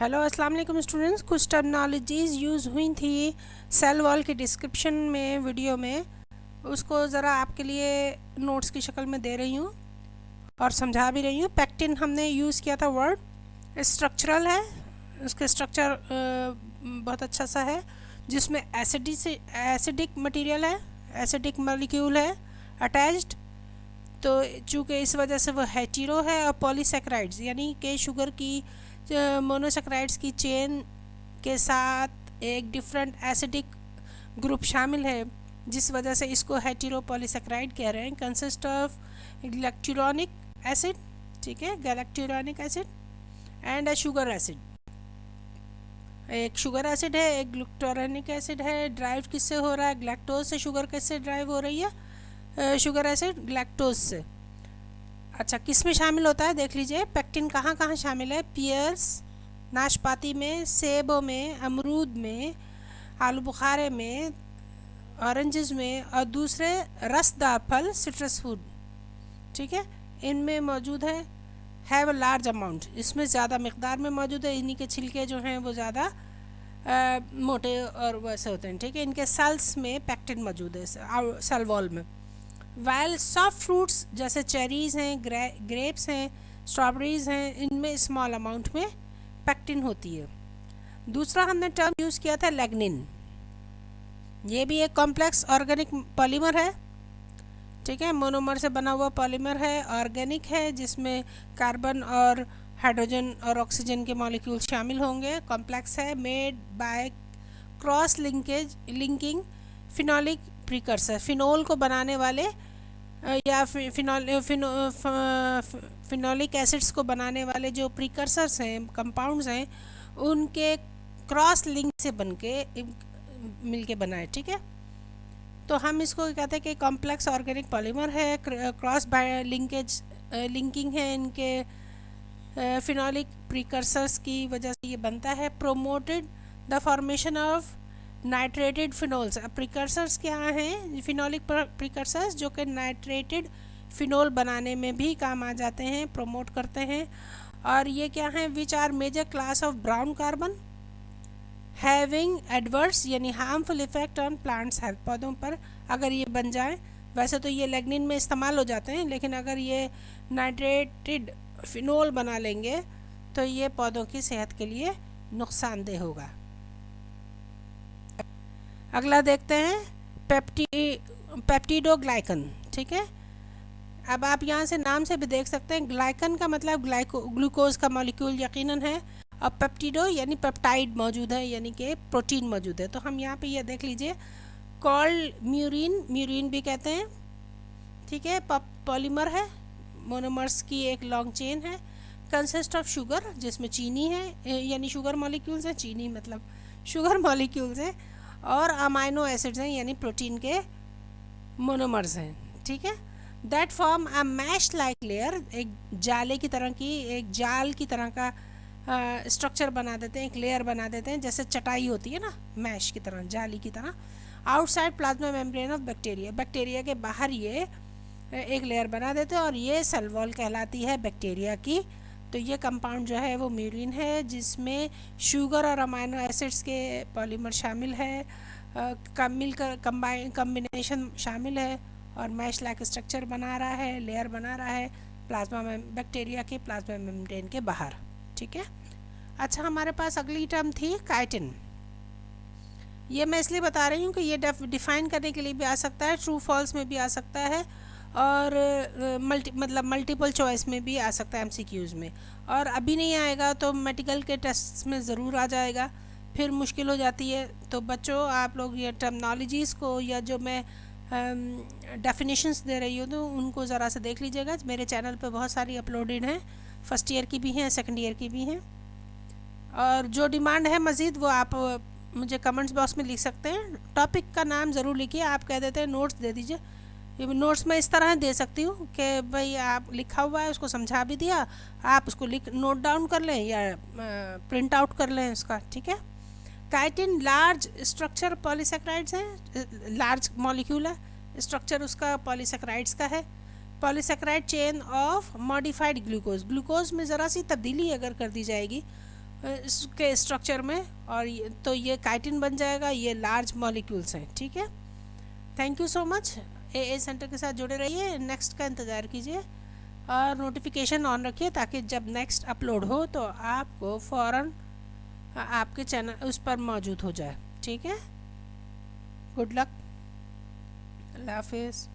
Hello अस्सलाम वालेकुम students. कुछ टर्मिनोलॉजीज़ यूज़ हुई थी सेल वॉल के डिस्क्रिप्शन में वीडियो में, उसको ज़रा आपके लिए नोट्स की शक्ल में दे रही हूँ और समझा भी रही हूँ। पेक्टिन हमने यूज़ किया था वर्ड, स्ट्रक्चरल है, उसके स्ट्रक्चर बहुत अच्छा सा है, जिसमें एसिडिक मटेरियल है, एसिडिक मॉलिक्यूल है अटैच्ड। तो चूँकि इस वजह से वो हेटेरो है और पॉलीसेक्राइड्स यानी कि शुगर की मोनोसेक्राइड्स की चेन के साथ एक डिफरेंट एसिडिक ग्रुप शामिल है, जिस वजह से इसको हेटेरो पॉलीसेक्राइड कह रहे हैं। कंसिस्ट ऑफ गैलेक्टुरोनिक एसिड, ठीक है, galacturonic acid and a sugar acid. एक शुगर एसिड है, एक ग्लूटारोनिक एसिड है। ड्राइव किससे हो रहा है? ग्लैक्टोज से। शुगर किससे ड्राइव हो रही है? शुगर एसिड ग्लैक्टोज से। अच्छा, किस में शामिल होता है देख लीजिए। पेक्टिन कहाँ कहाँ शामिल है? पियर्स, नाशपाती में, सेबों में, अमरूद में, आलू बुखारे में, ऑरेंजेस में और दूसरे रसदार फल सिट्रस फूड, ठीक है, इनमें मौजूद है। हैव अ लार्ज अमाउंट, इसमें ज़्यादा मकदार में मौजूद है। इन्हीं के छिलके जो हैं वो ज़्यादा मोटे और वैसे होते हैं, ठीक है। इनके सेल्स में पेक्टिन मौजूद है, सेल वॉल में। वाइल सॉफ्ट फ्रूट्स जैसे चेरीज़ हैं, ग्रेप्स हैं, स्ट्रॉबेरीज़ हैं, इनमें स्मॉल अमाउंट में पेक्टिन होती है। दूसरा हमने टर्म यूज़ किया था लैग्निन। ये भी एक कॉम्प्लेक्स ऑर्गेनिक पॉलीमर है, ठीक है, मोनोमर से बना हुआ पॉलीमर है, ऑर्गेनिक है, जिसमें कार्बन और हाइड्रोजन और ऑक्सीजन के मॉलिक्यूल शामिल होंगे। कॉम्प्लेक्स है, made by cross linking phenolic precursor, phenol को बनाने वाले या फिनोलिक एसिड्स को बनाने वाले जो प्रिकर्सर्स हैं, कंपाउंड्स हैं, उनके क्रॉस लिंक से बनके मिलके बनाए, ठीक है। तो हम इसको कहते हैं कि कॉम्प्लेक्स ऑर्गेनिक पॉलीमर है, क्रॉस लिंकिंग है इनके फिनोलिक प्रिकर्सर्स की वजह से ये बनता है। Promoted the formation of नाइट्रेटेड phenols. अब प्रिकर्सर्स क्या हैं? फिनोलिक प्रिकर्सर्स जो कि नाइट्रेटेड फिनोल बनाने में भी काम आ जाते हैं, प्रोमोट करते हैं। और ये क्या हैं? Which are major class of brown carbon having adverse यानी harmful effect on plants health. पौधों पर अगर ये बन जाए, वैसे तो ये लैग्निन में इस्तेमाल हो जाते हैं, लेकिन अगर ये नाइट्रेटेड फिनोल बना लेंगे तो ये पौधों की सेहत के लिए नुकसानदेह होगा। अगला देखते हैं पेप्टिडोग्लाइकन, ठीक है। अब आप यहाँ से नाम से भी देख सकते हैं, ग्लाइकन का मतलब ग्लूकोज का मॉलिक्यूल यकीनन है, और पेप्टिडो यानी पेप्टाइड मौजूद है, यानी कि प्रोटीन मौजूद है। तो हम यहाँ पे ये देख लीजिए, कॉल्ड म्यूरिन भी कहते हैं, ठीक है। पॉलीमर है, मोनोमर्स की एक लॉन्ग चेन है। कंसिस्ट ऑफ शुगर, जिसमें चीनी है, यानी शुगर मॉलिक्यूल्स हैं, चीनी मतलब शुगर मॉलिक्यूल्स हैं, और अमाइनो एसिड्स हैं, यानी प्रोटीन के मोनोमर्स हैं, ठीक है। That form a mesh like layer, एक जाले की तरह की, एक जाल की तरह का स्ट्रक्चर बना देते हैं, एक लेयर बना देते हैं, जैसे चटाई होती है ना, मैश की तरह, जाली की तरह। Outside plasma membrane of bacteria, bacteria के बाहर ये एक लेयर बना देते हैं, और ये सेल वॉल कहलाती है बैक्टीरिया की। तो ये कंपाउंड जो है वो म्यूरिन है, जिसमें शुगर और अमाइनो एसिड्स के पॉलीमर शामिल है, मिलकर कम्बिनेशन शामिल है, और मैश लाइक स्ट्रक्चर बना रहा है, लेयर बना रहा है प्लाज्मा में, बैक्टीरिया के प्लाज्मा मेम्ब्रेन के बाहर, ठीक है। अच्छा, हमारे पास अगली टर्म थी काइटिन। ये मैं इसलिए बता रही हूँ कि ये डिफ़ाइन करने के लिए भी आ सकता है, ट्रू फॉल्स में भी आ सकता है, और मल्टीपल चॉइस में भी आ सकता है, एमसीक्यूज़ में। और अभी नहीं आएगा तो मेडिकल के टेस्ट में ज़रूर आ जाएगा, फिर मुश्किल हो जाती है। तो बच्चों, आप लोग ये टर्मिनोलॉजीज़ को, या जो मैं डेफिनेशंस दे रही हूँ, तो उनको ज़रा से देख लीजिएगा। मेरे चैनल पे बहुत सारी अपलोडेड हैं, फर्स्ट ईयर की भी हैं, सेकंड ईयर की भी हैं, और जो डिमांड है मज़ीद वो आप मुझे कमेंट्स बॉक्स में लिख सकते हैं। टॉपिक का नाम ज़रूर लिखिए, आप कह देते हैं नोट्स दे दीजिए। नोट्स मैं इस तरह दे सकती हूँ कि भाई आप लिखा हुआ है, उसको समझा भी दिया, आप उसको नोट डाउन कर लें या प्रिंट आउट कर लें उसका, ठीक है। काइटिन लार्ज स्ट्रक्चर पॉलीसेक्राइड्स हैं, लार्ज मॉलिक्यूल है, स्ट्रक्चर उसका पॉलीसेक्राइड्स का है। Polysaccharide chain of modified glucose, glucose में ज़रा सी तब्दीली अगर कर दी जाएगी इसके स्ट्रक्चर में, और तो ये काइटिन बन जाएगा, ये लार्ज मॉलिक्यूल्स हैं। ठीक है, thank you so much. A centre के साथ जुड़े रहिए, नेक्स्ट का इंतज़ार कीजिए और नोटिफिकेशन ऑन रखिए ताकि जब नेक्स्ट अपलोड हो तो आपको फ़ौरन आपके चैनल उस पर मौजूद हो जाए। ठीक है, गुड लक, अल्लाह हाफिज़।